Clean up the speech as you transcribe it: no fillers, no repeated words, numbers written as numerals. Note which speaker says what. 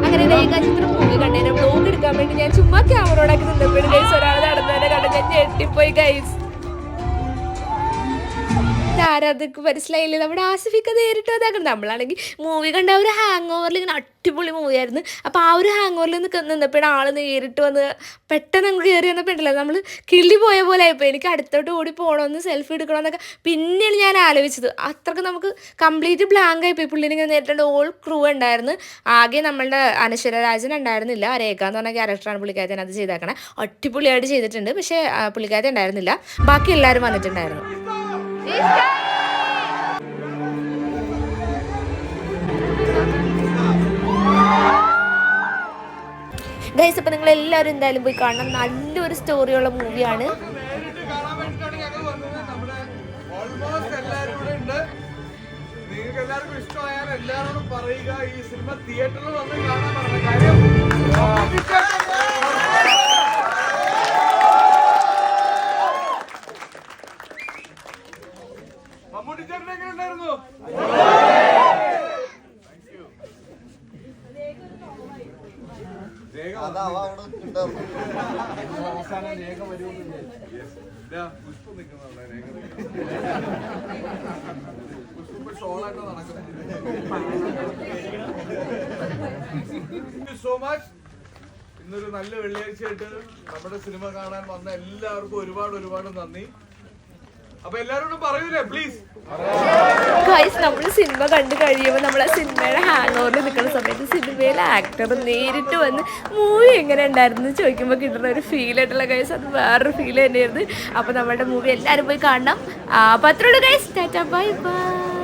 Speaker 1: അങ്ങനെ രേഖാചിത്രം movie കണ്ടതിന്റെ vlog എടുക്കാൻ വേണ്ടി ഞാൻ ചുമ്മാ ക്യാമറയോടാക്കി നിന്നപ്പോഴും ഗൈസ് ഒരാൾ നടന്നതിനെ കണ്ട് ഞാൻ ഞെട്ടിപ്പോയി ഗൈസ്. ആരാധകർക്ക് മനസ്സിലായില്ലേ, നമ്മുടെ ആസിഫിക്ക നേരിട്ട് അതാക്കണം. നമ്മളാണെങ്കിൽ മൂവി കണ്ട ഒരു ഹാങ് ഓവറിൽ ഇങ്ങനെ അടിപൊളി മൂവിയായിരുന്നു. അപ്പോൾ ആ ഒരു ഹാങ് ഓവറിൽ നിന്നപ്പോഴും ആൾ നേരിട്ട് വന്ന് പെട്ടെന്ന് അങ്ങ് കയറി വന്നപ്പോഴല്ലോ നമ്മൾ കിള്ളി പോയ പോലെ ആയിപ്പോൾ. എനിക്ക് അടുത്തോട്ട് ഓടി പോകണമെന്ന് സെൽഫി എടുക്കണമെന്നൊക്കെ പിന്നെയാണ് ഞാൻ ആലോചിച്ചത്. അത്രയ്ക്ക് നമുക്ക് കംപ്ലീറ്റ് ബ്ലാങ്ക് ആയിപ്പോയി. പുള്ളിനെ ഇങ്ങനെ നേരിട്ടുണ്ട്. ഓൾ ക്രൂ ഉണ്ടായിരുന്നു. ആകെ നമ്മളുടെ അനശ്വര രാജൻ ഉണ്ടായിരുന്നില്ല. രേഖ എന്ന് പറഞ്ഞ ക്യാരക്ടറാണ് പുള്ളിക്കാരൻ അത് ചെയ്തേക്കണേ. അടിപൊളിയായിട്ട് ചെയ്തിട്ടുണ്ട്. പക്ഷേ പുള്ളിക്കാരൻ ഉണ്ടായിരുന്നില്ല. ബാക്കി എല്ലാവരും വന്നിട്ടുണ്ടായിരുന്നു. ഗൈസ്, അപ്പോൾ നിങ്ങൾ എല്ലാവരും എന്തായാലും പോയി കാണണം. നല്ലൊരു സ്റ്റോറിയുള്ള മൂവിയാണ്.
Speaker 2: ഇന്നൊരു നല്ല വെള്ളിയാഴ്ചയായിട്ട് നമ്മുടെ സിനിമ കാണാൻ വന്ന എല്ലാവർക്കും ഒരുപാട് ഒരുപാട് നന്ദി. അപ്പൊ എല്ലാവരോടും പറയൂലേ പ്ലീസ്.
Speaker 1: ഗൈസ്, നമ്മൾ സിനിമ കണ്ടു കഴിയുമ്പോൾ നമ്മൾ ആ സിനിമയുടെ ഹാങ് ഓവറിൽ നിൽക്കുന്ന സമയത്ത് സിനിമയിലെ ആക്ടർ നേരിട്ട് വന്ന് മൂവി എങ്ങനെ ഉണ്ടായിരുന്നു ചോദിക്കുമ്പോൾ കിട്ടുന്ന ഒരു ഫീൽ ആയിട്ടുള്ള ഗൈസ്, അത് വേറൊരു ഫീൽ തന്നെയായിരുന്നു. അപ്പോൾ നമ്മുടെ മൂവി എല്ലാവരും പോയി കാണണം. അപ്പോൾ അത്രയുള്ളൂ ഗൈസ്. Tata bye bye.